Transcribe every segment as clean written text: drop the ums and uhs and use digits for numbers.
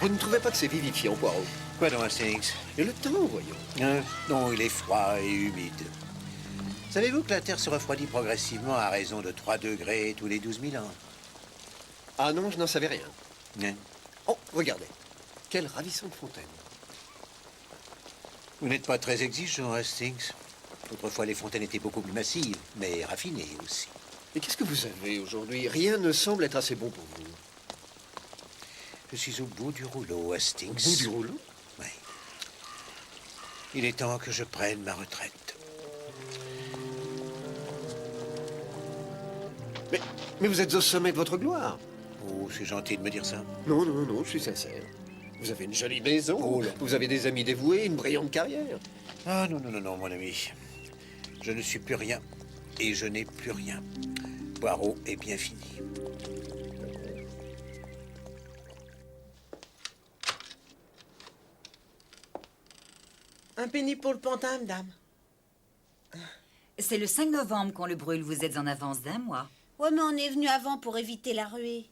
Vous ne trouvez pas que c'est vivifiant, Poirot? Quoi donc, Hastings? Et le temps, voyons. Non, il est froid et humide. Savez-vous que la Terre se refroidit progressivement à raison de 3 degrés tous les 12 000 ans? Ah non, je n'en savais rien. Hein? Oh, regardez. Quelle ravissante fontaine. Vous n'êtes pas très exigeant, Hastings. Autrefois, les fontaines étaient beaucoup plus massives, mais raffinées aussi. Et qu'est-ce que vous avez aujourd'hui? Rien ne semble être assez bon pour vous. Je suis au bout du rouleau, Hastings. Au bout du rouleau? Oui. Il est temps que je prenne ma retraite. Mais vous êtes au sommet de votre gloire. Oh, c'est gentil de me dire ça. Non, non, non, je suis sincère. Vous avez une jolie maison, Oh là. vous avez des amis dévoués, une brillante carrière. Ah non, non, non, non, mon ami. Je ne suis plus rien et je n'ai plus rien. Poirot est bien fini. Un penny pour le pantin, madame. C'est le 5 novembre qu'on le brûle. Vous êtes en avance d'un mois. Ouais, mais on est venu avant pour éviter la ruée.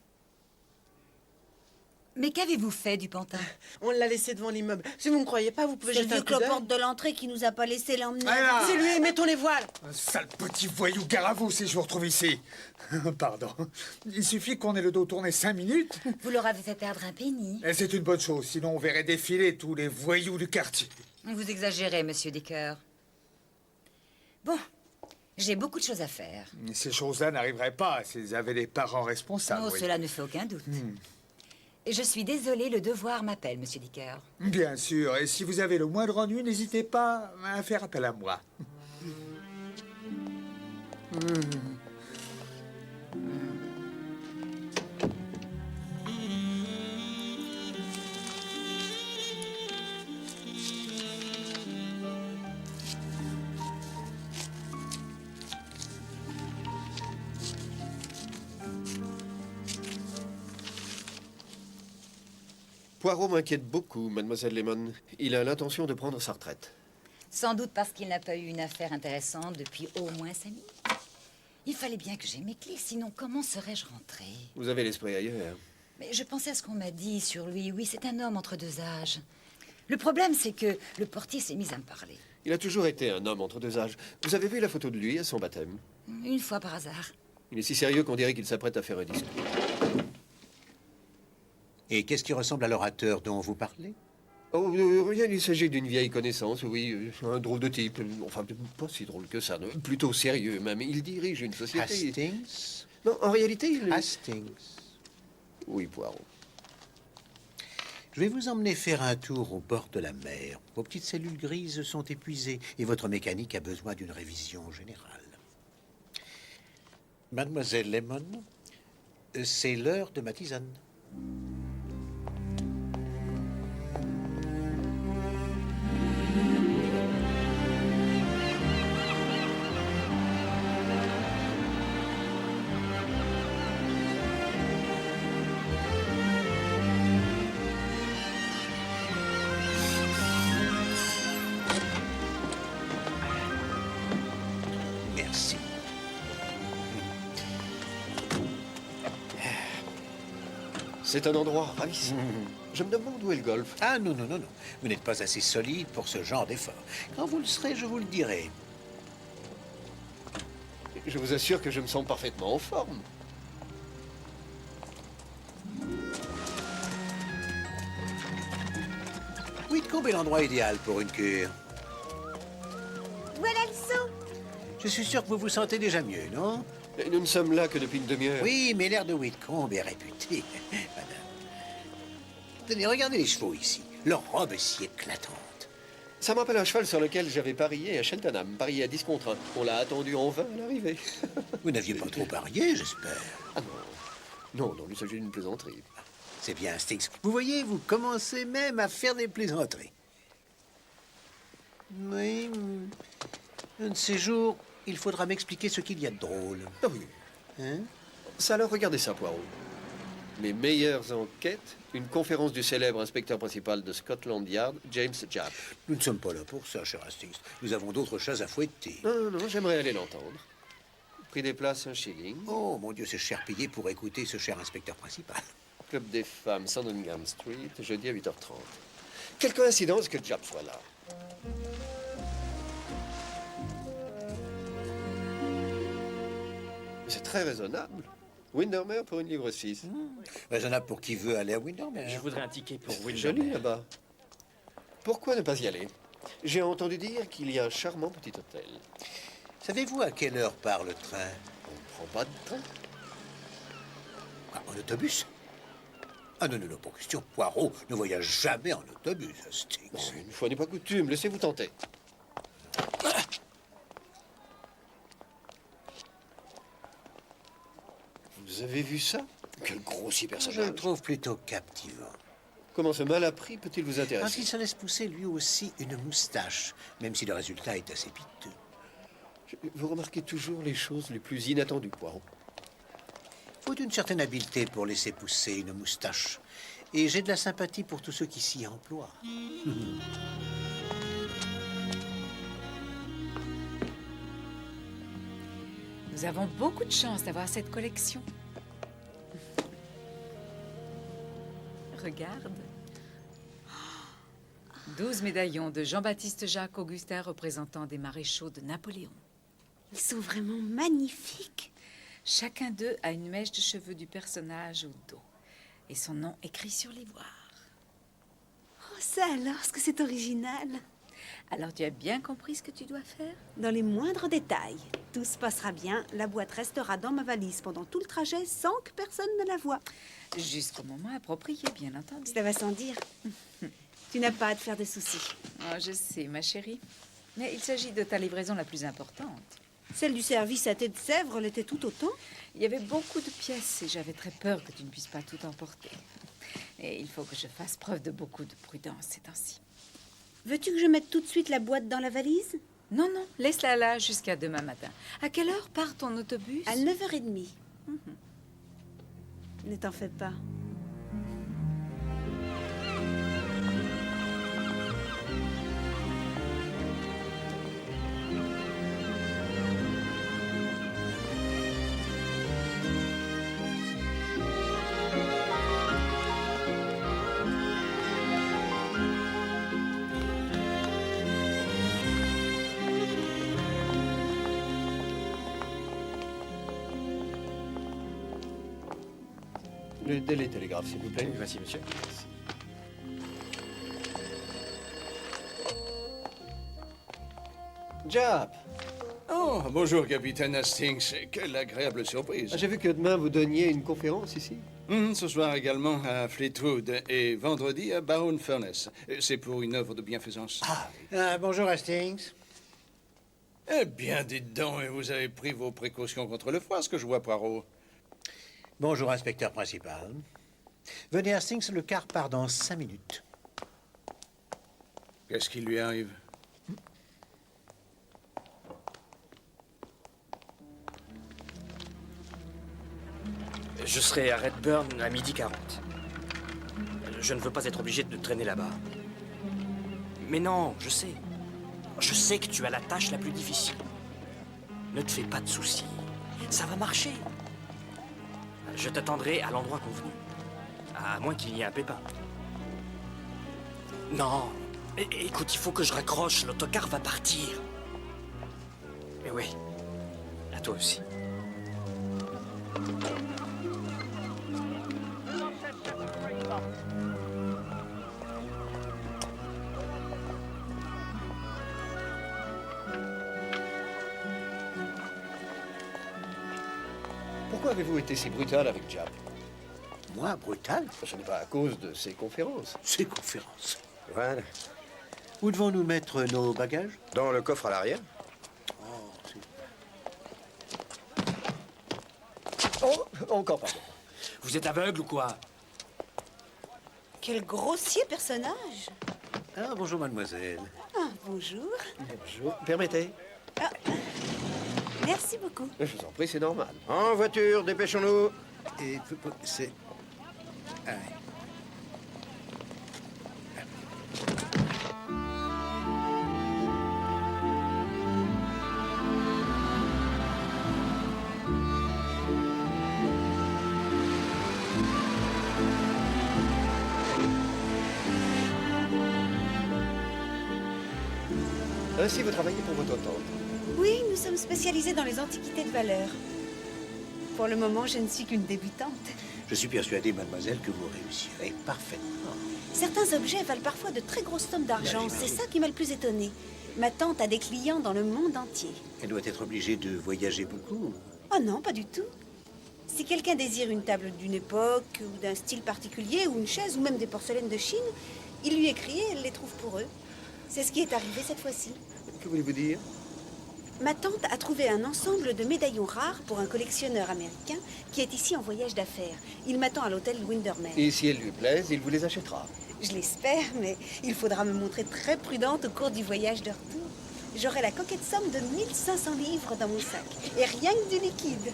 Mais qu'avez-vous fait du pantin? On l'a laissé devant l'immeuble. Si vous ne me croyez pas, vous pouvez C'est le jeter un vieux coup d'œil. cloporte de l'entrée qui nous a pas laissé l'emmener. Voilà. C'est lui, mettons les voiles. Un sale petit voyou garavou si je vous retrouve ici. Pardon. Il suffit qu'on ait le dos tourné 5 minutes. Vous leur avez fait perdre un penny. Et c'est une bonne chose, sinon on verrait défiler tous les voyous du quartier. Vous exagérez, monsieur Dicker. Bon, j'ai beaucoup de choses à faire. Ces choses-là n'arriveraient pas s'ils avaient des parents responsables. Oh, oui. cela ne fait aucun doute. Et je suis désolée, le devoir m'appelle, monsieur Dicker. Bien sûr, et si vous avez le moindre ennui, n'hésitez pas à faire appel à moi. Poirot m'inquiète beaucoup, mademoiselle Lemon. Il a l'intention de prendre sa retraite. Sans doute parce qu'il n'a pas eu une affaire intéressante depuis au moins 5 minutes. Il fallait bien que j'aie mes clés, sinon comment serais-je rentrée? Vous avez l'esprit ailleurs. Mais je pensais à ce qu'on m'a dit sur lui. Oui, c'est un homme entre deux âges. Le problème, c'est que le portier s'est mis à me parler. Il a toujours été un homme entre deux âges. Vous avez vu la photo de lui à son baptême? Une fois par hasard. Il est si sérieux qu'on dirait qu'il s'apprête à faire un discours. Et qu'est-ce qui ressemble à l'orateur dont vous parlez? Oh, rien, il s'agit d'une vieille connaissance, oui, un drôle de type. Enfin, pas si drôle que ça, non, plutôt sérieux même. Il dirige une société. Hastings? Non, en réalité, il... Hastings. Oui, Poirot. Je vais vous emmener faire un tour au bord de la mer. Vos petites cellules grises sont épuisées et votre mécanique a besoin d'une révision générale. Mademoiselle Lemon, c'est l'heure de ma tisane. Merci. C'est un endroit ravissant. Je me demande où est le golf. Ah non, non, non, non. Vous n'êtes pas assez solide pour ce genre d'effort. Quand vous le serez, je vous le dirai. Je vous assure que je me sens parfaitement en forme. Whitcomb est l'endroit idéal pour une cure. Voilà le seau. Je suis sûr que vous vous sentez déjà mieux, non? Et nous ne sommes là que depuis une demi-heure. Oui, mais l'air de Whitcomb est réputé, madame. Tenez, regardez les chevaux ici. Leur robe est si éclatante. Ça me rappelle un cheval sur lequel j'avais parié à Cheltenham, parié à 10 contre 1. On l'a attendu en vain à l'arrivée. Vous n'aviez pas trop parié, j'espère. Ah non. Non, non, il s'agit d'une plaisanterie. C'est bien, Sticks. Vous voyez, vous commencez même à faire des plaisanteries. Oui, un de ces jours, il faudra m'expliquer ce qu'il y a de drôle. Ah oui. Hein? Ça, alors, regardez ça, Poirot. Les meilleures enquêtes, une conférence du célèbre inspecteur principal de Scotland Yard, James Japp. Nous ne sommes pas là pour ça, cher Hastings. Nous avons d'autres chats à fouetter. Non, non, non, j'aimerais aller l'entendre. Prix des places, 1 shilling. Oh, mon Dieu, c'est cher payé pour écouter ce cher inspecteur principal. Club des femmes, Sandringham Street, jeudi à 8h30. Quelle coïncidence que Jap soit là. C'est très raisonnable. Windermere pour 1,6 livre. Raisonnable pour qui veut aller à Windermere. Je voudrais un ticket pour C'est Windermere. joli là-bas. Pourquoi ne pas y aller? J'ai entendu dire qu'il y a un charmant petit hôtel. Savez-vous à quelle heure part le train? On ne prend pas de train. Ah, en autobus? Ah non, non, non, pour question, Poirot ne voyage jamais en autobus, Hastings. Bon, une fois n'est pas coutume, laissez-vous tenter. Vous avez vu ça? Quel grossier Je le personnage. trouve plutôt captivant. Comment ce mal appris peut-il vous Parce qu'il intéresser? se laisse pousser lui aussi une moustache, même si le résultat est assez piteux. Vous remarquez toujours les choses les plus inattendues, Poirot. Faut une certaine habileté pour laisser pousser une moustache. Et j'ai de la sympathie pour tous ceux qui s'y emploient. Nous avons beaucoup de chance d'avoir cette collection. Regarde. 12 médaillons de Jean-Baptiste Jacques Augustin représentant des maréchaux de Napoléon. Ils sont vraiment magnifiques. Chacun d'eux a une mèche de cheveux du personnage au dos et son nom écrit sur l'ivoire. Oh, ça alors, ce que c'est original. Alors tu as bien compris ce que tu dois faire? Dans les moindres détails. Tout se passera bien. La boîte restera dans ma valise pendant tout le trajet sans que personne ne la voie. Jusqu'au moment approprié, bien entendu. Cela va sans dire. Tu n'as pas à te faire de soucis. Oh, je sais, ma chérie. Mais il s'agit de ta livraison la plus importante. Celle du service à thé de Sèvres l'était tout autant. Il y avait beaucoup de pièces et j'avais très peur que tu ne puisses pas tout emporter. Et il faut que je fasse preuve de beaucoup de prudence ces temps-ci. Veux-tu que je mette tout de suite la boîte dans la valise? Non, non, laisse-la là jusqu'à demain matin. À quelle heure part ton autobus? À 9h30. Ne t'en fais pas. Le délai télégraphe, s'il vous plaît. Voici, monsieur. Jap! Oh, bonjour, capitaine Hastings. Quelle agréable surprise. J'ai vu que demain vous donniez une conférence ici. Ce soir également à Fleetwood et vendredi à Baron Furnace. C'est pour une œuvre de bienfaisance. Bonjour, Hastings. Eh bien, dites donc, et vous avez pris vos précautions contre le froid, ce que je vois, Poirot. Bonjour, inspecteur principal. Venez, Hastings, le car part dans 5 minutes. Qu'est-ce qui lui arrive? Je serai à Redburn à 12h40. Je ne veux pas être obligé de traîner là-bas. Mais non, je sais. Je sais que tu as la tâche la plus difficile. Ne te fais pas de soucis. Ça va marcher. Je t'attendrai à l'endroit convenu. À moins qu'il y ait un pépin. Non. Écoute, il faut que je raccroche. L'autocar va partir. Mais oui. À toi aussi. Pourquoi avez-vous été si brutal avec Jap? Moi, brutal? Ce n'est pas à cause de ses conférences. Ces conférences. Voilà. Où devons-nous mettre nos bagages? Dans le coffre à l'arrière. Oh, encore pardon. Vous êtes aveugle ou quoi? Quel grossier personnage. Ah, bonjour, mademoiselle. Ah, bonjour. Bonjour. Permettez. Merci beaucoup. Je vous en prie, c'est normal. En voiture, dépêchons-nous. Et c'est... Ah, ouais. Ainsi, vous travaillez pour votre tante. Oui, nous sommes spécialisés dans les antiquités de valeur. Pour le moment, je ne suis qu'une débutante. Je suis persuadé, mademoiselle, que vous réussirez parfaitement. Certains objets valent parfois de très grosses sommes d'argent. C'est ça qui m'a le plus étonnée. Ma tante a des clients dans le monde entier. Elle doit être obligée de voyager beaucoup. Oh non, pas du tout. Si quelqu'un désire une table d'une époque, ou d'un style particulier, ou une chaise, ou même des porcelaines de Chine, il lui écrit et elle les trouve pour eux. C'est ce qui est arrivé cette fois-ci. Que voulez-vous dire? Ma tante a trouvé un ensemble de médaillons rares pour un collectionneur américain qui est ici en voyage d'affaires. Il m'attend à l'hôtel Windermere. Et si elles lui plaisent, il vous les achètera. Je l'espère, mais il faudra me montrer très prudente au cours du voyage de retour. J'aurai la coquette somme de 1500 livres dans mon sac. Et rien que du liquide.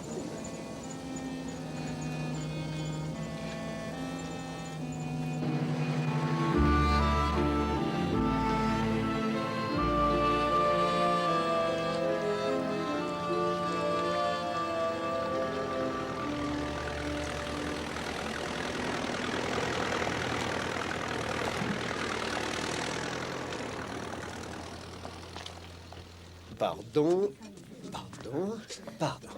Pardon, pardon, pardon.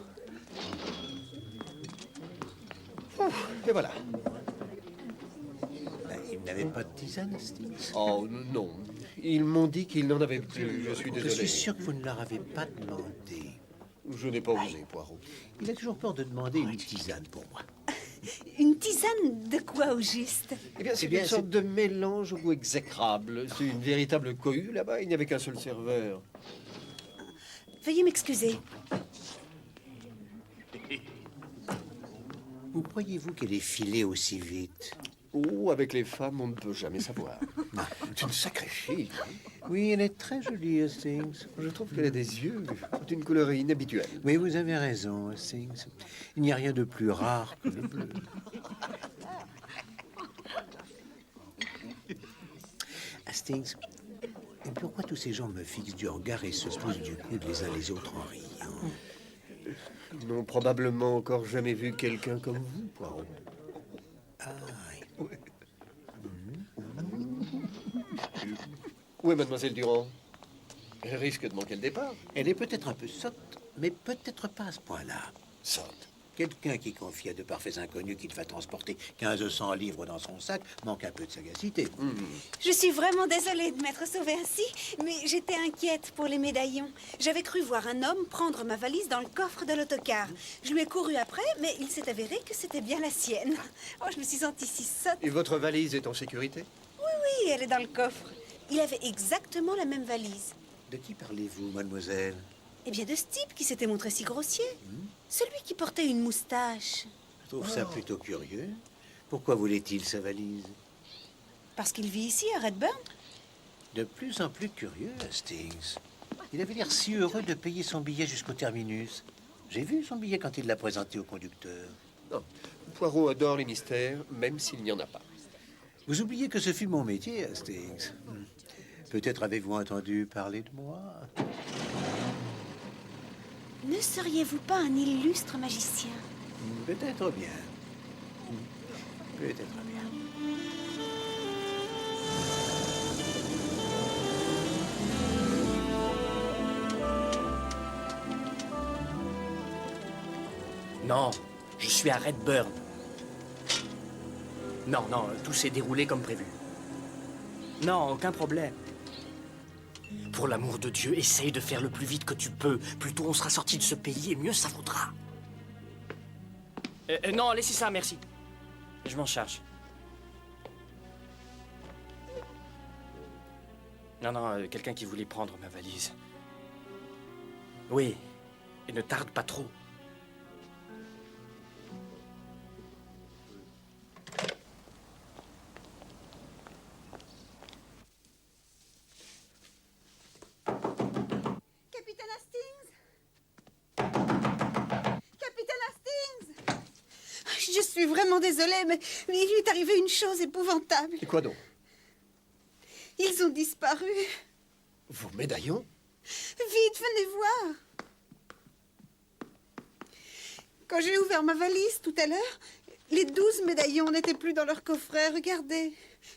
Ouf, et voilà. Il n'avait pas de tisane, Steve. Oh non, ils m'ont dit qu'ils n'en avaient plus. Je suis Je désolé. suis sûr que vous ne leur avez pas demandé. Je n'ai pas osé, Poirot. Il a toujours peur de demander une tisane pour moi. Une tisane de quoi au juste? Eh bien, c'est une sorte de mélange au goût exécrable. C'est une véritable cohue là-bas. Il n'y avait qu'un seul serveur. Veuillez m'excuser. Où croyez-vous qu'elle est filée aussi vite? Oh, avec les femmes, on ne peut jamais savoir. C'est une sacrée fille. Oui, elle est très jolie, Hastings. Je trouve qu'elle a des yeux d'une couleur inhabituelle. Oui, vous avez raison, Hastings. Il n'y a rien de plus rare que le bleu. Hastings, pourquoi tous ces gens me fixent du regard et se poussent du coude les uns les autres en riant? Ils n'ont probablement encore jamais vu quelqu'un comme vous, Poirot. Ah, oui. Où est mademoiselle Durand? Elle risque de manquer le départ. elle est peut-être un peu sotte, mais peut-être pas à ce point-là. Sotte. Quelqu'un qui confie à de parfaits inconnus qu'il va transporter 1500 livres dans son sac manque un peu de sagacité. Je suis vraiment désolée de m'être sauvée ainsi, mais j'étais inquiète pour les médaillons. J'avais cru voir un homme prendre ma valise dans le coffre de l'autocar. Je lui ai couru après, mais il s'est avéré que c'était bien la sienne. Oh, je me suis sentie si sotte. Et votre valise est en sécurité? Oui, elle est dans le coffre. Il avait exactement la même valise. De qui parlez-vous, mademoiselle? Eh bien, de ce type qui s'était montré si grossier. Celui qui portait une moustache. Je trouve ça plutôt curieux. Pourquoi voulait-il sa valise? Parce qu'il vit ici, à Redburn. De plus en plus curieux, Hastings. Il avait l'air si heureux de payer son billet jusqu'au terminus. J'ai vu son billet quand il l'a présenté au conducteur. Non. Poirot adore les mystères, même s'il n'y en a pas. Vous oubliez que ce fut mon métier, Hastings. Peut-être avez-vous entendu parler de moi? Ne seriez-vous pas un illustre magicien? Peut-être bien. Peut-être bien. Non, je suis à Redburn. Non, non, tout s'est déroulé comme prévu. Non, aucun problème. Pour l'amour de Dieu, essaye de faire le plus vite que tu peux. Plus tôt on sera sorti de ce pays, et mieux ça vaudra. Non, laissez ça, merci. Je m'en charge. Non, non, quelqu'un qui voulait prendre ma valise. Oui, et ne tarde pas trop. Capitaine Hastings? Capitaine Hastings? Je suis vraiment désolée, mais il lui est arrivé une chose épouvantable. Et quoi donc? Ils ont disparu. Vos médaillons? Vite, venez voir. Quand j'ai ouvert ma valise tout à l'heure, les 12 médaillons n'étaient plus dans leur coffret. Regardez,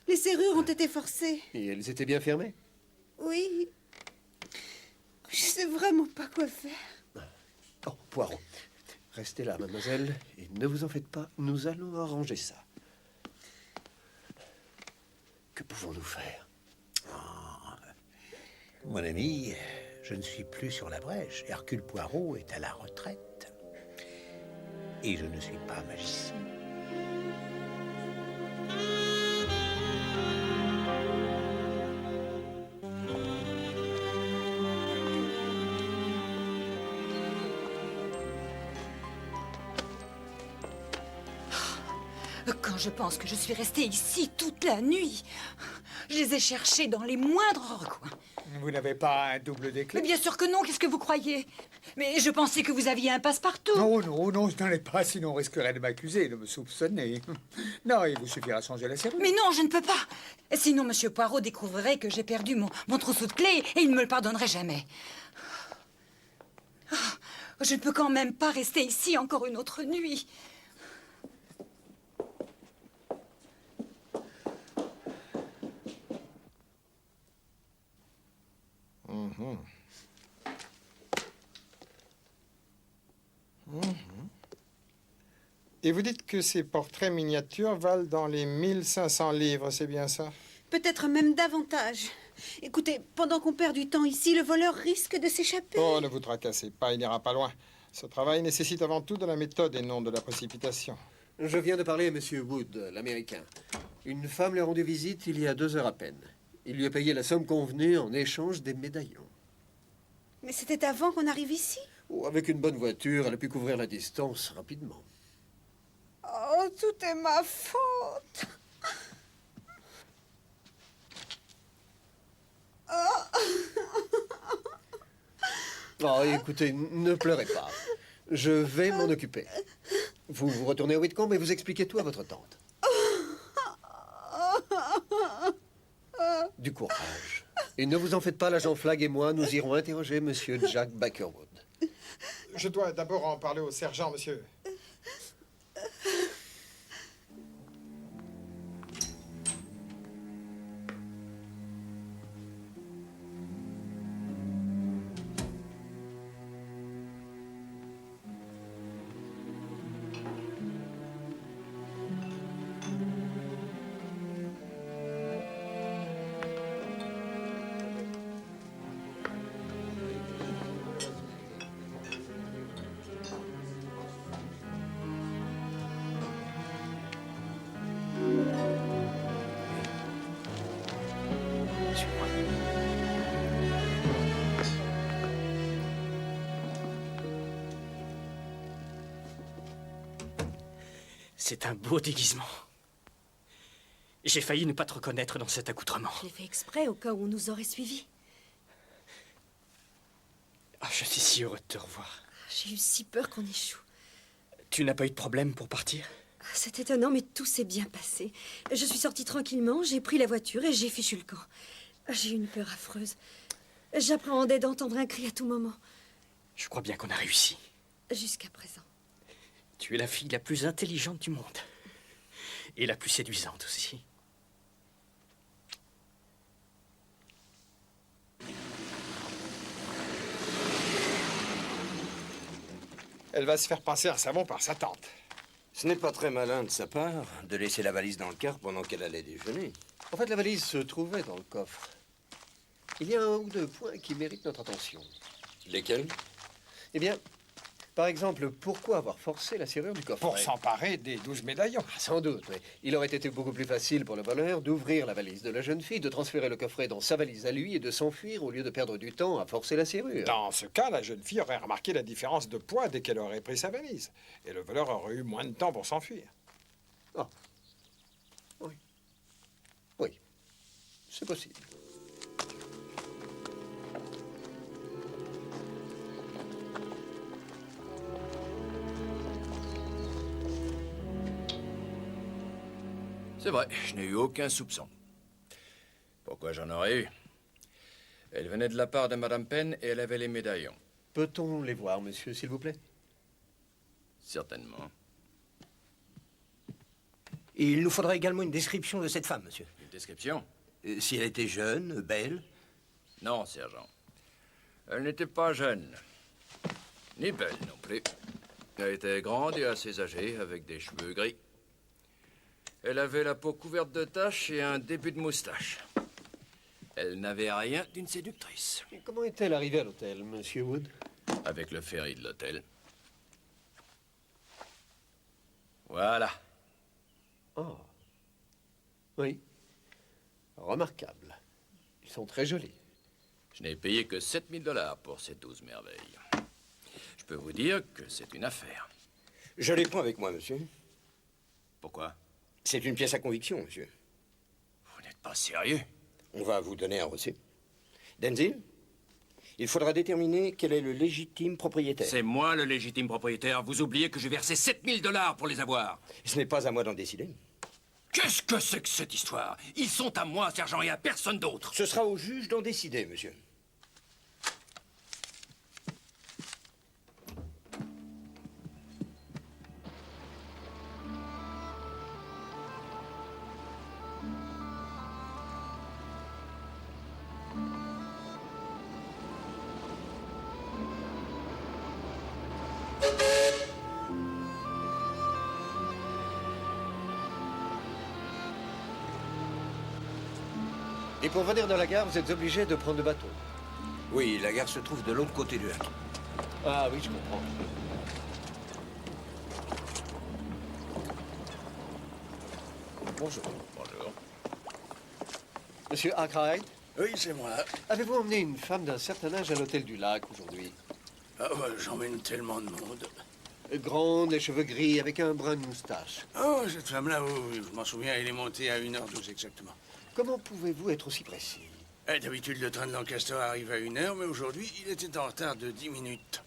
les serrures ont été forcées. Et elles étaient bien fermées? Oui. sais vraiment pas quoi faire. Oh, Poirot, restez là, mademoiselle, et ne vous en faites pas, nous allons arranger ça. Que pouvons-nous faire? Mon ami, je ne suis plus sur la brèche. Hercule Poirot est à la retraite. Et je ne suis pas magicien. Quand je pense que je suis restée ici toute la nuit, je les ai cherchés dans les moindres recoins. Vous n'avez pas un double des clés? Mais bien sûr que non, qu'est-ce que vous croyez? Mais je pensais que vous aviez un passe-partout. Non, non, non, je n'en ai pas, sinon on risquerait de m'accuser, de me soupçonner. Non, il vous suffira de changer la serrure. Mais non, je ne peux pas. Sinon, Monsieur Poirot découvrirait que j'ai perdu mon trousseau de clés et il ne me le pardonnerait jamais. Je ne peux quand même pas rester ici encore une autre nuit. Et vous dites que ces portraits miniatures valent dans les 1500 livres, c'est bien ça? Peut-être même davantage. Écoutez, pendant qu'on perd du temps ici, le voleur risque de s'échapper. Oh, ne vous tracassez pas, il n'ira pas loin. Ce travail nécessite avant tout de la méthode et non de la précipitation. Je viens de parler à Monsieur Wood, l'Américain. Une femme lui a rendu visite il y a 2 heures à peine. Il lui a payé la somme convenue en échange des médaillons. Mais c'était avant qu'on arrive ici. Oh, avec une bonne voiture, elle a pu couvrir la distance rapidement. Oh, tout est ma faute. Oh, écoutez, ne pleurez pas. Je vais m'en occuper. Vous vous retournez au Whitcomb et vous expliquez tout à votre tante. Du courage. Et ne vous en faites pas, l'agent Flagg et moi, nous irons interroger Monsieur Jack Backerwood. Je dois d'abord en parler au sergent, monsieur. C'est un beau déguisement. J'ai failli ne pas te reconnaître dans cet accoutrement. J'ai fait exprès au cas où on nous aurait suivis. Ah, je suis si heureux de te revoir. J'ai eu si peur qu'on échoue. Tu n'as pas eu de problème pour partir? C'est étonnant, mais tout s'est bien passé. Je suis sortie tranquillement, j'ai pris la voiture et j'ai fichu le camp. J'ai eu une peur affreuse. J'appréhendais d'entendre un cri à tout moment. Je crois bien qu'on a réussi. Jusqu'à présent. Tu es la fille la plus intelligente du monde. Et la plus séduisante aussi. Elle va se faire passer un savon par sa tante. Ce n'est pas très malin de sa part de laisser la valise dans le car pendant qu'elle allait déjeuner. En fait, la valise se trouvait dans le coffre. Il y a 1 ou 2 points qui méritent notre attention. Lesquels? Eh bien, par exemple, pourquoi avoir forcé la serrure du coffre? Pour s'emparer des 12 médaillons. Sans doute, mais il aurait été beaucoup plus facile pour le voleur d'ouvrir la valise de la jeune fille, de transférer le coffret dans sa valise à lui et de s'enfuir au lieu de perdre du temps à forcer la serrure. Dans ce cas, la jeune fille aurait remarqué la différence de poids dès qu'elle aurait pris sa valise. Et le voleur aurait eu moins de temps pour s'enfuir. Ah. Oui. Oui. C'est possible. C'est vrai, je n'ai eu aucun soupçon. Pourquoi j'en aurais eu? Elle venait de la part de Madame Penn et elle avait les médaillons. Peut-on les voir, monsieur, s'il vous plaît? Certainement. Et il nous faudra également une description de cette femme, monsieur. Une description? Si elle était jeune, belle. Non, sergent. Elle n'était pas jeune, ni belle non plus. Elle était grande et assez âgée, avec des cheveux gris. Elle avait la peau couverte de taches et un début de moustache. Elle n'avait rien d'une séductrice. Et comment est-elle arrivée à l'hôtel, Monsieur Wood? Avec le ferry de l'hôtel. Voilà. Oh. Oui. Remarquable. Ils sont très jolis. Je n'ai payé que 7 000 $ pour ces 12 merveilles. Je peux vous dire que c'est une affaire. Je les prends avec moi, monsieur. Pourquoi? C'est une pièce à conviction, monsieur. Vous n'êtes pas sérieux? On va vous donner un reçu. Denzil, il faudra déterminer quel est le légitime propriétaire. C'est moi le légitime propriétaire. Vous oubliez que j'ai versé 7 000 $ pour les avoir. Ce n'est pas à moi d'en décider. Qu'est-ce que c'est que cette histoire? Ils sont à moi, sergent, et à personne d'autre. Ce sera au juge d'en décider, monsieur. Et pour venir dans la gare, vous êtes obligé de prendre le bateau. Oui, la gare se trouve de l'autre côté du lac. Ah oui, je comprends. Bonjour. Bonjour. Monsieur Arkwright, Oui, c'est moi. avez-vous emmené une femme d'un certain âge à l'hôtel du lac aujourd'hui? Ah, ouais, j'emmène tellement de monde. Grande, les cheveux gris, avec un brin de moustache. Oh, cette femme-là, oui, je m'en souviens, elle est montée à 1h12 exactement. Comment pouvez-vous être aussi précis? D'habitude, le train de Lancaster arrive à 1h, mais aujourd'hui, il était en retard de 10 minutes.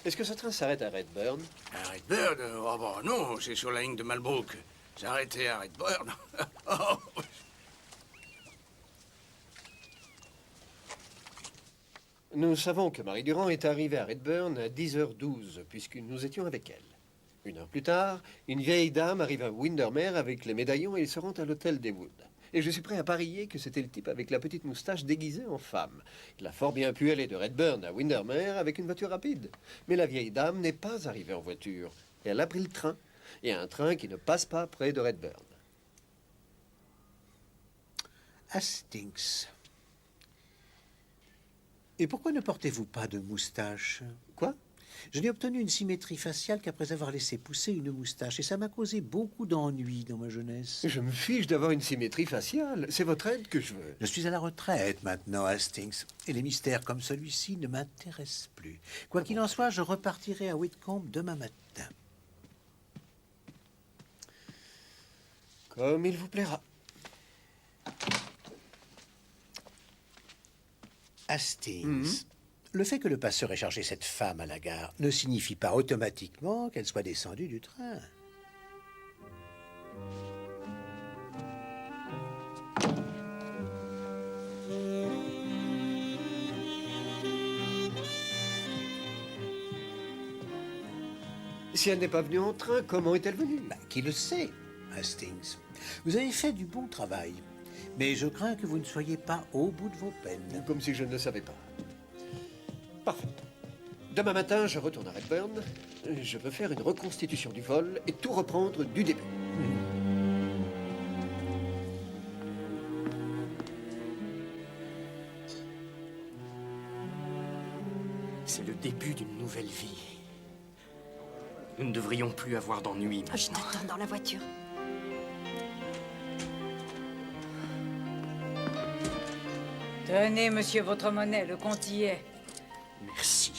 Est-ce que ce train s'arrête à Redburn? À Redbird? Oh, bah, non, c'est sur la ligne de Malbrook. J'ai arrêté à Redbird. Oh. Nous savons que Marie Durand est arrivée à Redburn à 10h12, puisque nous étions avec elle. Une heure plus tard, une vieille dame arrive à Windermere avec les médaillons et ils se rendent à l'hôtel des Woods. Et je suis prêt à parier que c'était le type avec la petite moustache déguisée en femme. Il a fort bien pu aller de Redburn à Windermere avec une voiture rapide. Mais la vieille dame n'est pas arrivée en voiture. Et elle a pris le train. Et un train qui ne passe pas près de Redburn. Hastings. Et pourquoi ne portez-vous pas de moustache? Quoi? Je n'ai obtenu une symétrie faciale qu'après avoir laissé pousser une moustache, et ça m'a causé beaucoup d'ennuis dans ma jeunesse. Je me fiche d'avoir une symétrie faciale. C'est votre aide que je veux. Je suis à la retraite maintenant, Hastings, et les mystères comme celui-ci ne m'intéressent plus. Quoi qu'il en soit, je repartirai à Whitcomb demain matin. Comme il vous plaira. Hastings, le fait que le passeur ait chargé cette femme à la gare ne signifie pas automatiquement qu'elle soit descendue du train. Si elle n'est pas venue en train, comment est-elle venue? Qui le sait, Hastings? Vous avez fait du bon travail, mais je crains que vous ne soyez pas au bout de vos peines. Comme si je ne le savais pas. Parfait. Demain matin, je retourne à Redburn. Je veux faire une reconstitution du vol et tout reprendre du début. C'est le début d'une nouvelle vie. Nous ne devrions plus avoir d'ennuis Je maintenant. t'attends dans la voiture. Tenez, monsieur, votre monnaie, le compte y est. Merci.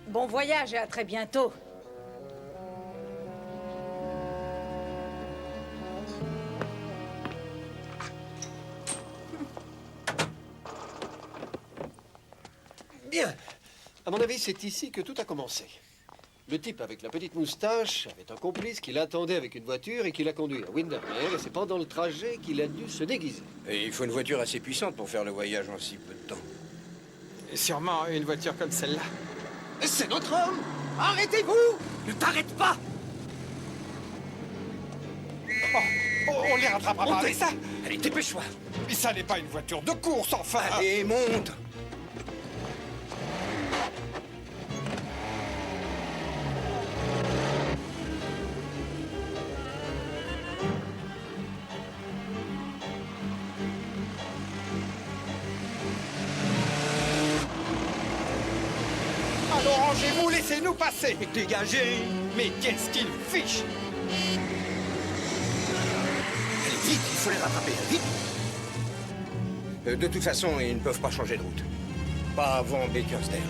Bon voyage et à très bientôt. Bien. À mon avis, c'est ici que tout a commencé. Le type avec la petite moustache avait un complice qui l'attendait avec une voiture et qui l'a conduit à Windermere. Et c'est pendant le trajet qu'il a dû se déguiser. Et il faut une voiture assez puissante pour faire le voyage en si peu de temps. Et sûrement une voiture comme celle-là. C'est notre homme! Arrêtez-vous! Ne t'arrête pas! On les rattrapera pas avec ça. Allez, dépêche-toi! Mais ça n'est pas une voiture de course, enfin. Allez, monte! rangez-vous, laissez-nous passer. Dégagez. Mais qu'est-ce qu'il fiche? Allez, vite, il faut les rattraper, vite. De toute façon, ils ne peuvent pas changer de route. Pas avant Bakersdale.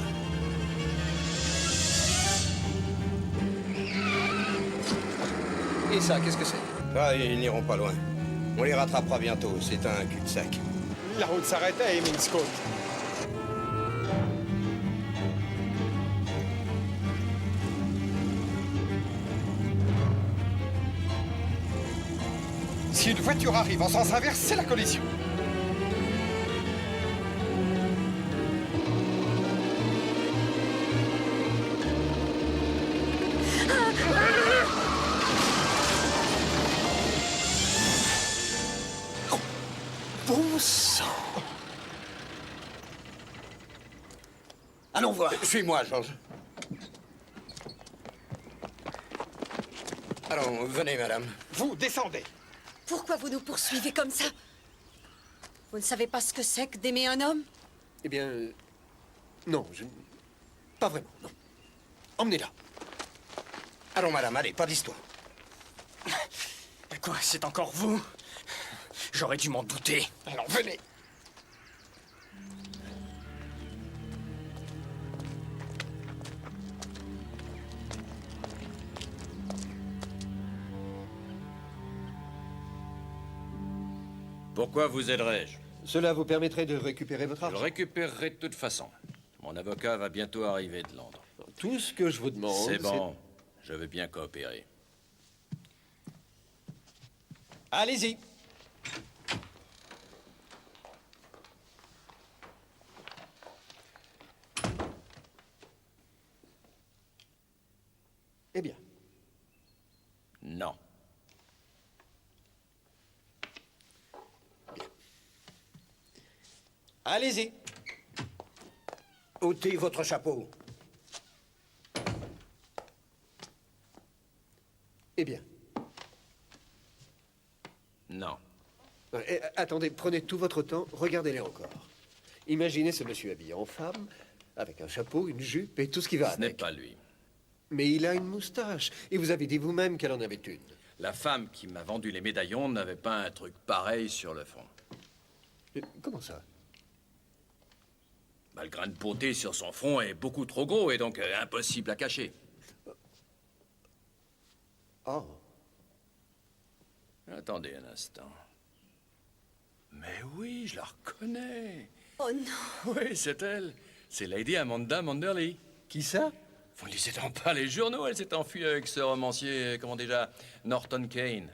Et ça, qu'est-ce que c'est? Ah, ils n'iront pas loin. On les rattrapera bientôt, c'est un cul-de-sac. La route s'arrête à Hemingscote. Si une voiture arrive en sens inverse, c'est la collision. Bon sang! Allons voir. Suis-moi, Georges. Allons, venez, madame. Vous, descendez. Pourquoi vous nous poursuivez comme ça? Vous ne savez pas ce que c'est que d'aimer un homme? Eh bien, non, pas vraiment, non. Emmenez-la. Allons, madame, allez, pas d'histoire. Quoi, c'est encore vous? J'aurais dû m'en douter. Alors, venez. Pourquoi vous aiderais-je? Cela vous permettrait de récupérer votre Je le argent. récupérerai de toute façon. Mon avocat va bientôt arriver de Londres. Tout ce que je vous demande, C'est bon. Je veux bien coopérer. Allez-y. Eh bien, Non. allez-y. ôtez votre chapeau. Eh bien. Non. Attendez, prenez tout votre temps, regardez-les encore. Imaginez ce monsieur habillé en femme, avec un chapeau, une jupe et tout ce qui va Ce n'est avec. pas lui. Mais il a une moustache, et vous avez dit vous-même qu'elle en avait une. La femme qui m'a vendu les médaillons n'avait pas un truc pareil sur le front. Comment ça? Bah, le grain de beauté sur son front est beaucoup trop gros et donc impossible à cacher. Oh. Attendez un instant. Mais oui, je la reconnais. Oh non! Oui, c'est elle. C'est Lady Amanda Manderley. Qui ça? Vous ne lisez donc pas les journaux? Elle s'est enfuie avec ce romancier, comment déjà, Norton Kane.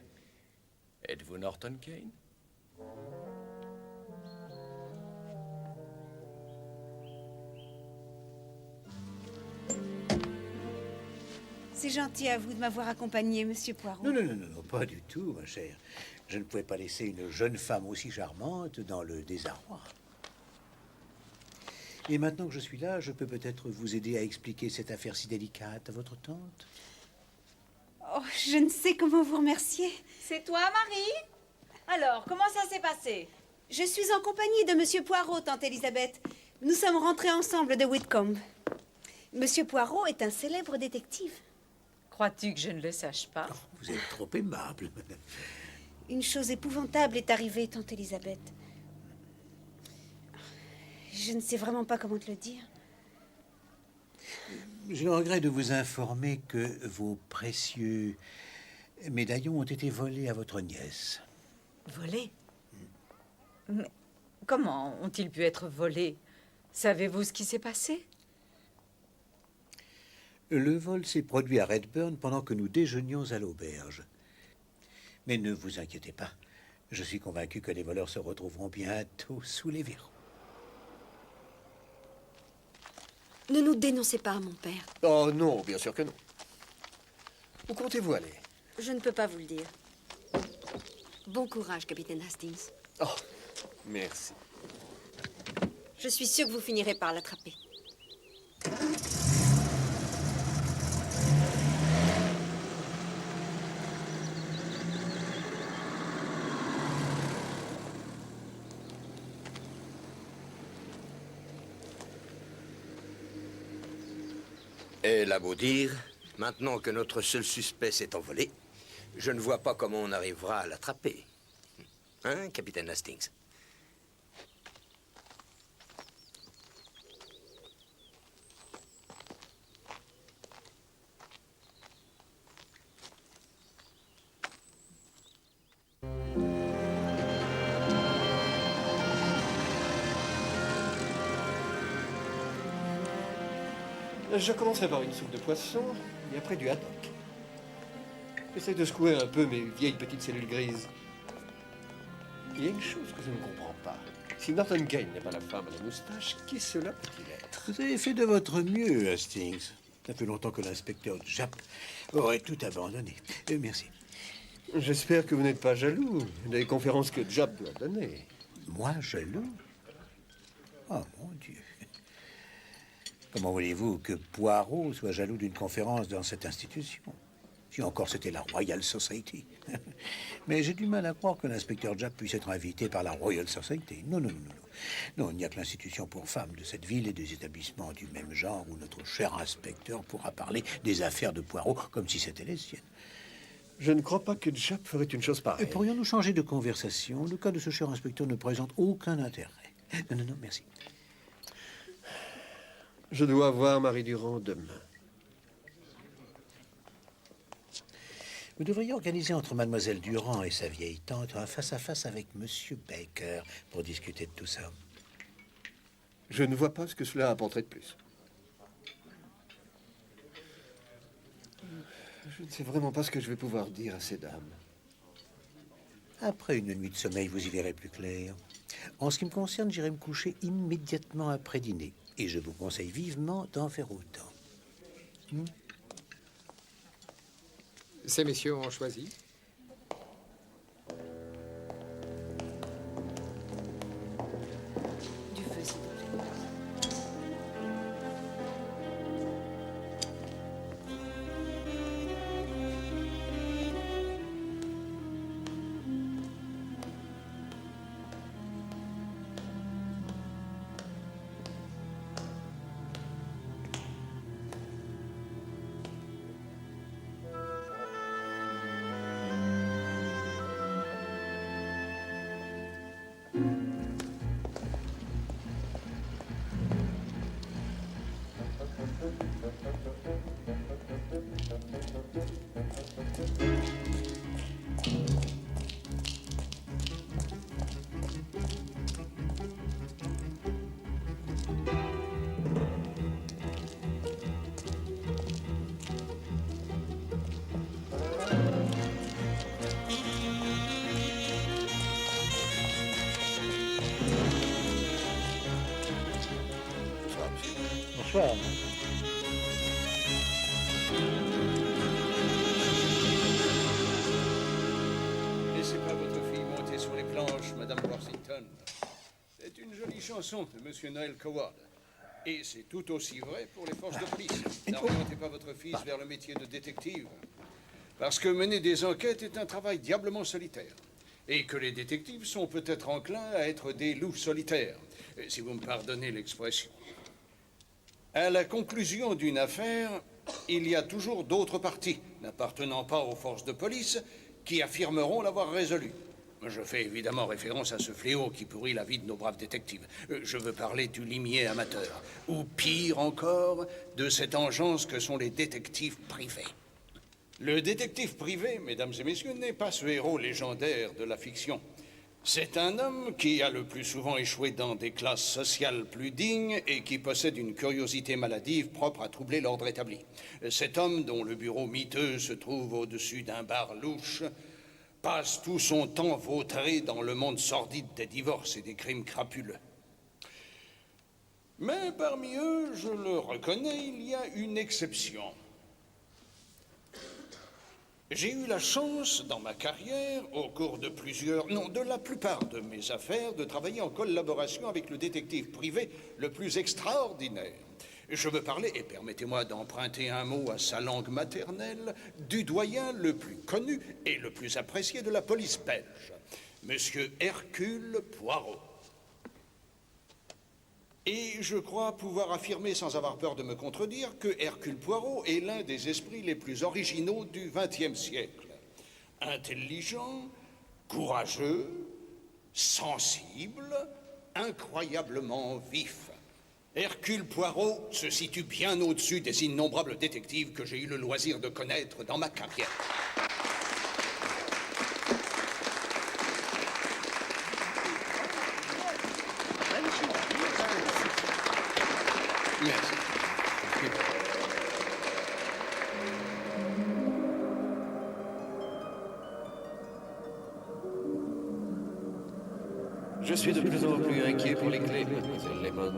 Êtes-vous Norton Kane? C'est gentil à vous de m'avoir accompagné, monsieur Poirot. Non, pas du tout, ma chère. Je ne pouvais pas laisser une jeune femme aussi charmante dans le désarroi. Et maintenant que je suis là, je peux peut-être vous aider à expliquer cette affaire si délicate à votre tante. Oh, je ne sais comment vous remercier. C'est toi, Marie? Alors, comment ça s'est passé? Je suis en compagnie de monsieur Poirot, tante Elisabeth. Nous sommes rentrés ensemble de Whitcomb. Monsieur Poirot est un célèbre détective. Crois-tu que je ne le sache pas? Vous êtes trop aimable. Une chose épouvantable est arrivée, tante Elisabeth. Je ne sais vraiment pas comment te le dire. J'ai le regret de vous informer que vos précieux médaillons ont été volés à votre nièce. Volés? Mais comment ont-ils pu être volés? Savez-vous ce qui s'est passé? Le vol s'est produit à Redburn pendant que nous déjeunions à l'auberge. Mais ne vous inquiétez pas, je suis convaincu que les voleurs se retrouveront bientôt sous les verrous. Ne nous dénoncez pas, mon père. Oh non, bien sûr que non. Où comptez-vous aller? Je ne peux pas vous le dire. Bon courage, capitaine Hastings. Oh, merci. Je suis sûre que vous finirez par l'attraper. Elle a beau dire, maintenant que notre seul suspect s'est envolé, je ne vois pas comment on arrivera à l'attraper. Hein, capitaine Hastings? Je commencerai par une soupe de poisson et après du haddock. J'essaie de secouer un peu mes vieilles petites cellules grises. Il y a une chose que je ne comprends pas. Si Norton Kane n'est pas la femme à la moustache, qui cela peut-il être? Vous avez fait de votre mieux, Hastings. Ça fait longtemps que l'inspecteur Japp aurait tout abandonné. Merci. J'espère que vous n'êtes pas jaloux des conférences que Japp doit donner. Moi, jaloux? Oh, mon Dieu. Comment voulez-vous que Poirot soit jaloux d'une conférence dans cette institution? Si encore c'était la Royal Society. Mais j'ai du mal à croire que l'inspecteur Japp puisse être invité par la Royal Society. Non, non, non, non. Non, il n'y a que l'institution pour femmes de cette ville et des établissements du même genre où notre cher inspecteur pourra parler des affaires de Poirot comme si c'était les siennes. Je ne crois pas que Japp ferait une chose pareille. Pourrions-nous changer de conversation? Le cas de ce cher inspecteur ne présente aucun intérêt. Non, non, non, merci. Je dois voir Marie Durand demain. Vous devriez organiser entre Mademoiselle Durand et sa vieille tante un face-à-face avec Monsieur Baker pour discuter de tout ça. Je ne vois pas ce que cela apporterait de plus. Je ne sais vraiment pas ce que je vais pouvoir dire à ces dames. Après une nuit de sommeil, vous y verrez plus clair. En ce qui me concerne, j'irai me coucher immédiatement après dîner. Et je vous conseille vivement d'en faire autant. Ces messieurs ont choisi. Du feu, s'il vous plaît. Bonsoir. Laissez pas votre fille monter sur les planches, Madame Worthington. C'est une jolie chanson de Monsieur Noel Coward. Et c'est tout aussi vrai pour les forces de police. N'orientez pas votre fils vers le métier de détective. Parce que mener des enquêtes est un travail diablement solitaire. Et que les détectives sont peut-être enclins à être des loups solitaires, si vous me pardonnez l'expression. À la conclusion d'une affaire, il y a toujours d'autres parties, n'appartenant pas aux forces de police, qui affirmeront l'avoir résolue. Je fais évidemment référence à ce fléau qui pourrit la vie de nos braves détectives. Je veux parler du limier amateur, ou pire encore, de cette engeance que sont les détectives privés. Le détective privé, mesdames et messieurs, n'est pas ce héros légendaire de la fiction. C'est un homme qui a le plus souvent échoué dans des classes sociales plus dignes et qui possède une curiosité maladive propre à troubler l'ordre établi. Cet homme, dont le bureau miteux se trouve au-dessus d'un bar louche, passe tout son temps vautré dans le monde sordide des divorces et des crimes crapuleux. Mais parmi eux, je le reconnais, il y a une exception. J'ai eu la chance, dans ma carrière, au cours de de la plupart de mes affaires, de travailler en collaboration avec le détective privé le plus extraordinaire. Je veux parler, et permettez-moi d'emprunter un mot à sa langue maternelle, du doyen le plus connu et le plus apprécié de la police belge, Monsieur Hercule Poirot. Et je crois pouvoir affirmer sans avoir peur de me contredire que Hercule Poirot est l'un des esprits les plus originaux du XXe siècle. Intelligent, courageux, sensible, incroyablement vif. Hercule Poirot se situe bien au-dessus des innombrables détectives que j'ai eu le loisir de connaître dans ma carrière. Merci. Je suis de plus en plus inquiet pour les clés, mademoiselle Lemon.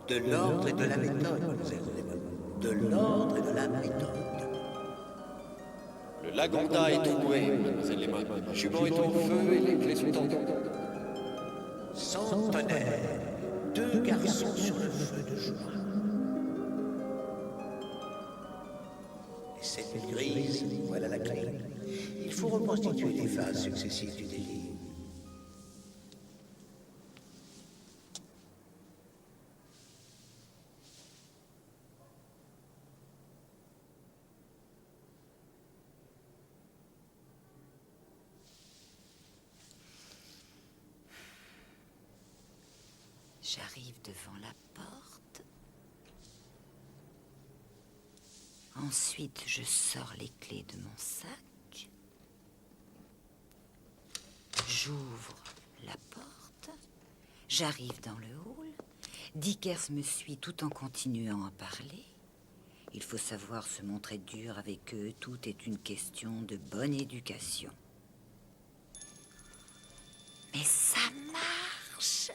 De l'ordre et de la méthode, mademoiselle Lemon. De l'ordre et de la méthode. Le Lagonda est troué, mademoiselle Lemon. Le jument est au feu et les clés sont en don. Centenaire. 2 garçons sur le feu de joie. Et cette nuit grise, voilà la clé. Il faut reconstituer les phases successives du délire. J'arrive devant la porte. Ensuite, je sors les clés de mon sac. J'ouvre la porte. J'arrive dans le hall. Dickers me suit tout en continuant à parler. Il faut savoir se montrer dur avec eux. Tout est une question de bonne éducation. Mais ça marche.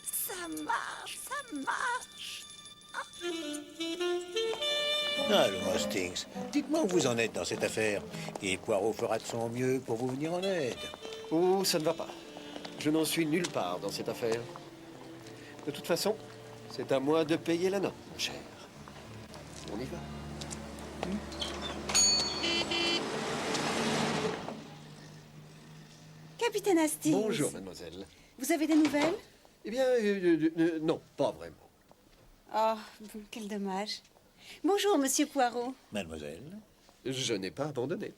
Ça marche, ça marche. Allons, Hastings, dites-moi où vous en êtes dans cette affaire. Et Poirot fera de son mieux pour vous venir en aide. Oh, ça ne va pas. Je n'en suis nulle part dans cette affaire. De toute façon, c'est à moi de payer la note, mon cher. On y va. Capitaine Hastings. Bonjour, mademoiselle. Vous avez des nouvelles? Eh bien, non, pas vraiment. Oh, quel dommage. Bonjour, monsieur Poirot. Mademoiselle, Je n'ai pas abandonné.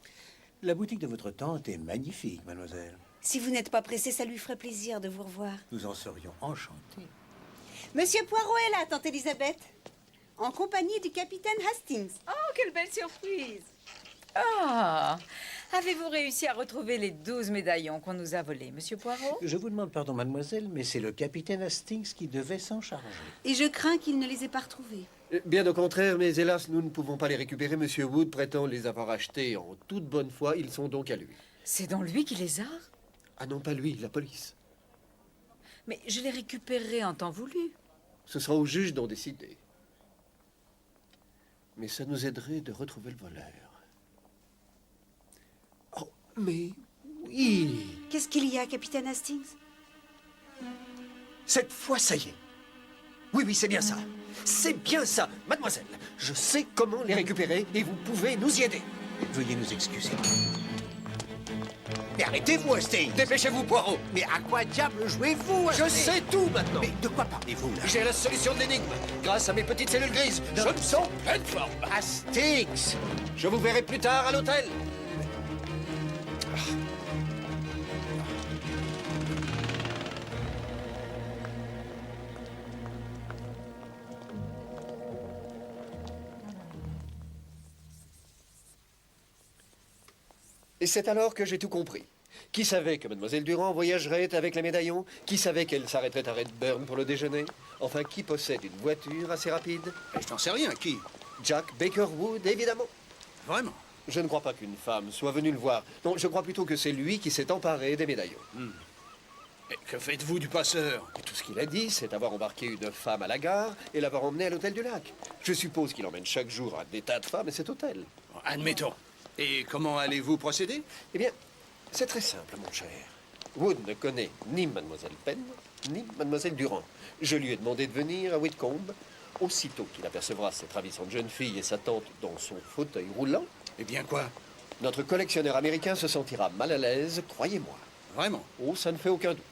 la boutique de votre tante est magnifique, mademoiselle. Si vous n'êtes pas pressé, ça lui ferait plaisir de vous revoir. Nous en serions enchantés. Monsieur Poirot est là, tante Elisabeth. En compagnie du capitaine Hastings. Oh, quelle belle surprise! Ah! Avez-vous réussi à retrouver les 12 médaillons qu'on nous a volés, monsieur Poirot? Je vous demande pardon, mademoiselle, mais c'est le capitaine Hastings qui devait s'en charger. Et je crains qu'il ne les ait pas retrouvés. Bien au contraire, mais hélas, nous ne pouvons pas les récupérer. Monsieur Wood prétend les avoir achetés en toute bonne foi. Ils sont donc à lui. C'est donc lui qui les a? Ah non, pas lui, la police. Mais je les récupérerai en temps voulu. Ce sera au juge d'en décider. Mais ça nous aiderait de retrouver le voleur. Oh, mais oui! Qu'est-ce qu'il y a, capitaine Hastings? Cette fois, ça y est. Oui, oui, c'est bien ça. C'est bien ça, mademoiselle. Je sais comment les récupérer et vous pouvez nous y aider. Veuillez nous excuser. Mais arrêtez-vous, Hastings. Dépêchez-vous, Poirot. Mais à quoi diable jouez-vous, Je sais tout maintenant. Mais de quoi parlez-vous, là? J'ai la solution de l'énigme. Grâce à mes petites cellules grises, je me sens pleine forme. Hastings! Je vous verrai plus tard à l'hôtel. Et c'est alors que j'ai tout compris. Qui savait que Mademoiselle Durand voyagerait avec les médaillons? Qui savait qu'elle s'arrêterait à Redburn pour le déjeuner? Enfin, qui possède une voiture assez rapide? Je n'en sais rien, qui? Jack Bakerwood, évidemment. Vraiment? Je ne crois pas qu'une femme soit venue le voir. Non, je crois plutôt que c'est lui qui s'est emparé des médaillons. Et que faites-vous du passeur? Et tout ce qu'il a dit, c'est avoir embarqué une femme à la gare et l'avoir emmenée à l'hôtel du lac. Je suppose qu'il emmène chaque jour des tas de femmes à cet hôtel. Admettons. Et comment allez-vous procéder? Eh bien, c'est très simple, mon cher. Wood ne connaît ni Mademoiselle Penn, ni Mademoiselle Durand. Je lui ai demandé de venir à Whitcomb. Aussitôt qu'il apercevra cette ravissante jeune fille et sa tante dans son fauteuil roulant... Eh bien quoi? Notre collectionneur américain se sentira mal à l'aise, croyez-moi. Vraiment? Oh, ça ne fait aucun doute.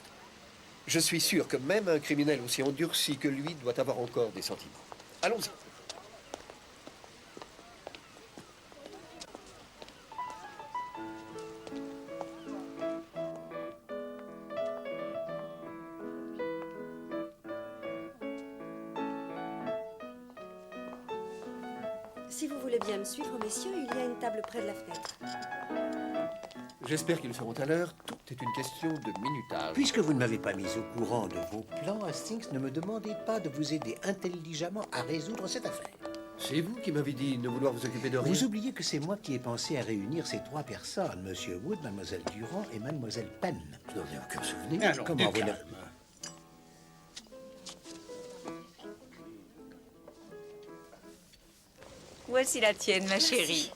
Je suis sûr que même un criminel aussi endurci que lui doit avoir encore des sentiments. Allons-y. Si vous voulez bien me suivre, messieurs, il y a une table près de la fenêtre. J'espère qu'ils seront à l'heure. Tout est une question de minutage. Puisque vous ne m'avez pas mis au courant de vos plans, Hastings, ne me demandez pas de vous aider intelligemment à résoudre cette affaire. C'est vous qui m'avez dit ne vouloir vous occuper de rien. Vous oubliez que c'est moi qui ai pensé à réunir ces trois personnes, Monsieur Wood, Mademoiselle Durand et Mademoiselle Penn. Je n'en ai aucun souvenir. Alors, Comment du vous calme. Voici la tienne, ma chérie.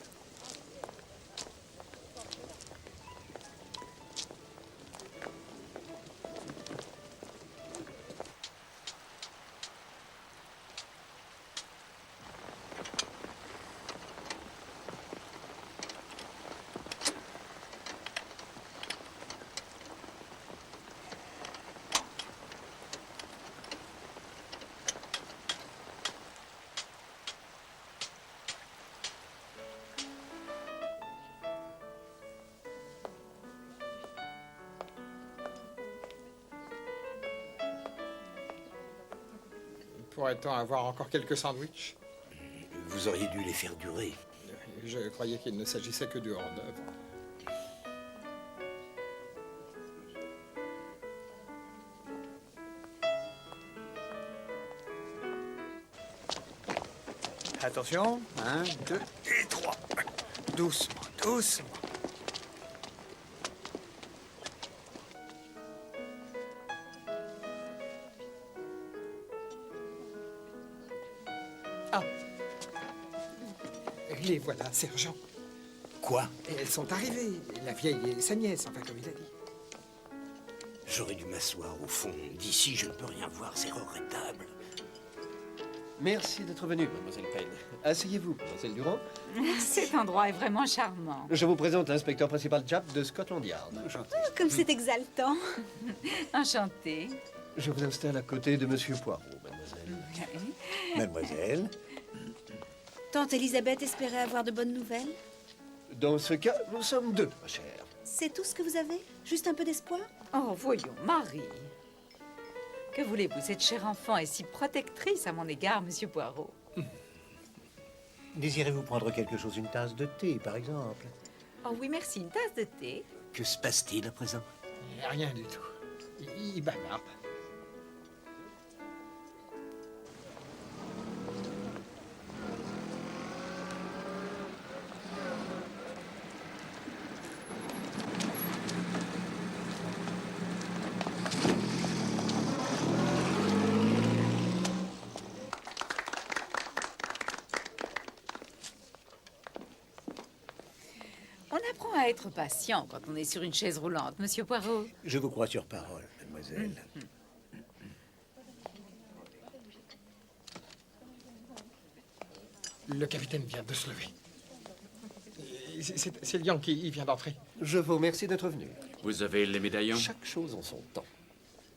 Pourrait-on avoir encore quelques sandwichs? Vous auriez dû les faire durer. Je croyais qu'il ne s'agissait que du hors-d'œuvre. Attention, 1, 2 et 3. Doucement, doucement. Ah. Les voilà, sergent. Quoi? Elles sont arrivées, la vieille et sa nièce, enfin comme il a dit. J'aurais dû m'asseoir au fond. D'ici, je ne peux rien voir, c'est regrettable. Merci d'être venu, mademoiselle Payne. Asseyez-vous, mademoiselle Durand. Cet endroit est vraiment charmant. Je vous présente l'inspecteur principal Japp de Scotland Yard. Enchanté. Oh, comme c'est exaltant. Enchantée. Je vous installe à côté de monsieur Poirot, mademoiselle. Mademoiselle, Tante Elisabeth espérait avoir de bonnes nouvelles. Dans ce cas, nous sommes deux, ma chère. C'est tout ce que vous avez? Juste un peu d'espoir? Oh, voyons, Marie. Que voulez-vous? Cette chère enfant est si protectrice à mon égard, monsieur Poirot. désirez-vous prendre quelque chose, une tasse de thé, par exemple? Oh oui, merci. Une tasse de thé. Que se passe-t-il à présent? Rien du tout. Il bavarde. On apprend à être patient quand on est sur une chaise roulante, monsieur Poirot. Je vous crois sur parole, mademoiselle. Le capitaine vient de se lever. C'est Lyon qui vient d'entrer. Je vous remercie d'être venu. Vous avez les médaillons? Chaque chose en son temps.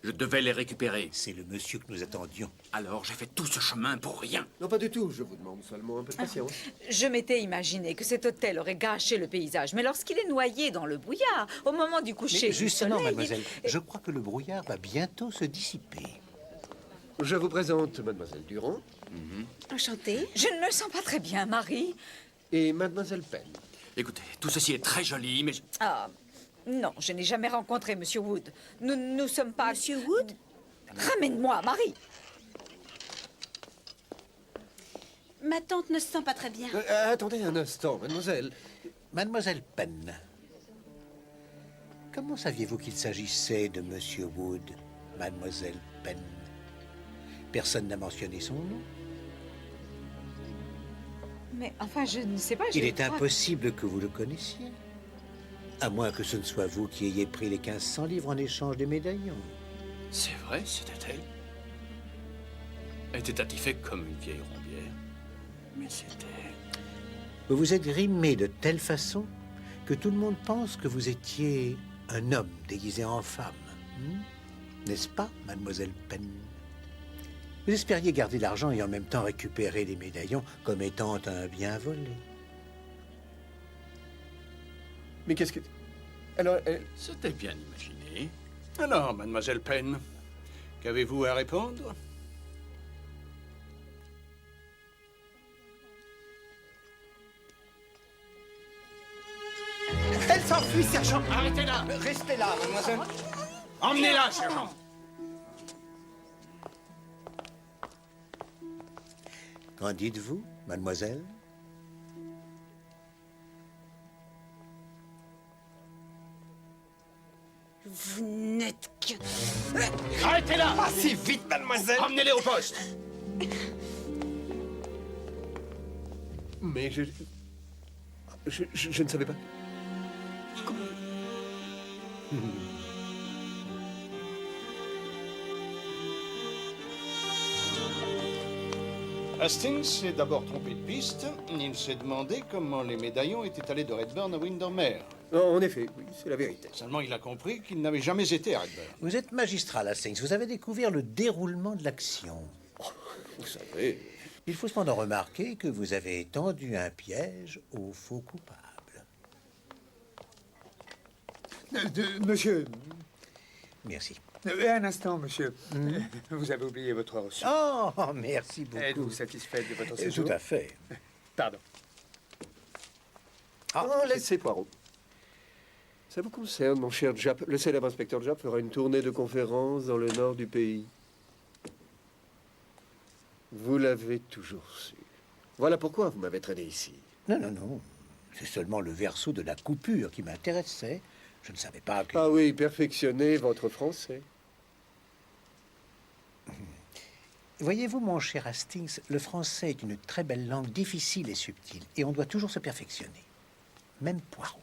Je devais les récupérer. C'est le monsieur que nous attendions. Alors j'ai fait tout ce chemin pour rien. Non, pas du tout. Je vous demande seulement un peu de patience. Je m'étais imaginé que cet hôtel aurait gâché le paysage, mais lorsqu'il est noyé dans le brouillard, au moment du coucher Mais du justement, soleil... mademoiselle, je crois que le brouillard va bientôt se dissiper. Je vous présente mademoiselle Durand. Enchantée. Je ne me sens pas très bien, Marie. Et mademoiselle Penn. Écoutez, tout ceci est très joli, mais... Ah, non, je n'ai jamais rencontré monsieur Wood. Nous ne sommes pas... Monsieur Wood? Ramène-moi, Marie. Ma tante ne se sent pas très bien. Attendez un instant, mademoiselle. Mademoiselle Penn, comment saviez-vous qu'il s'agissait de monsieur Wood, mademoiselle Penn? Personne n'a mentionné son nom. Mais enfin, je ne sais pas... Il est impossible que vous le connaissiez. À moins que ce ne soit vous qui ayez pris les 1500 livres en échange des médaillons. C'est vrai, c'était elle. Elle était attifée comme une vieille rombière. Mais c'était... Vous vous êtes grimé de telle façon que tout le monde pense que vous étiez un homme déguisé en femme. N'est-ce pas, mademoiselle Penn? Vous espériez garder l'argent et en même temps récupérer les médaillons comme étant un bien volé. Mais qu'est-ce que... Alors, C'était bien imaginé. Alors, mademoiselle Penn, qu'avez-vous à répondre? Elle s'enfuit, sergent. Arrêtez-la! Restez là, mademoiselle. Emmenez-la, sergent! Qu'en dites-vous, mademoiselle? Vous n'êtes que... Arrêtez-la! Pas si vite, mademoiselle. Emmenez-les au poste! Mais je ne savais pas. Hastings s'est d'abord trompé de piste. Il s'est demandé comment les médaillons étaient allés de Redburn à Windermere. En effet, oui, c'est la vérité. Seulement, il a compris qu'ils n'avaient jamais été à Redburn. Vous êtes magistral, Hastings. Vous avez découvert le déroulement de l'action. Vous savez... Il faut cependant remarquer que vous avez tendu un piège aux faux coupables. Monsieur, Merci. un instant, monsieur. Vous avez oublié votre reçu. Oh, merci beaucoup. Êtes-vous satisfait de votre séjour? Tout à fait. Pardon. Laissez Poirot. Ça vous concerne, mon cher Japp. Le célèbre inspecteur Japp fera une tournée de conférences dans le nord du pays. Vous l'avez toujours su. Voilà pourquoi vous m'avez traîné ici. Non, non, non. C'est seulement le verso de la coupure qui m'intéressait. Je ne savais pas que... Ah oui, perfectionnez votre français. Voyez-vous, mon cher Hastings, le français est une très belle langue, difficile et subtile, et on doit toujours se perfectionner. Même Poirot.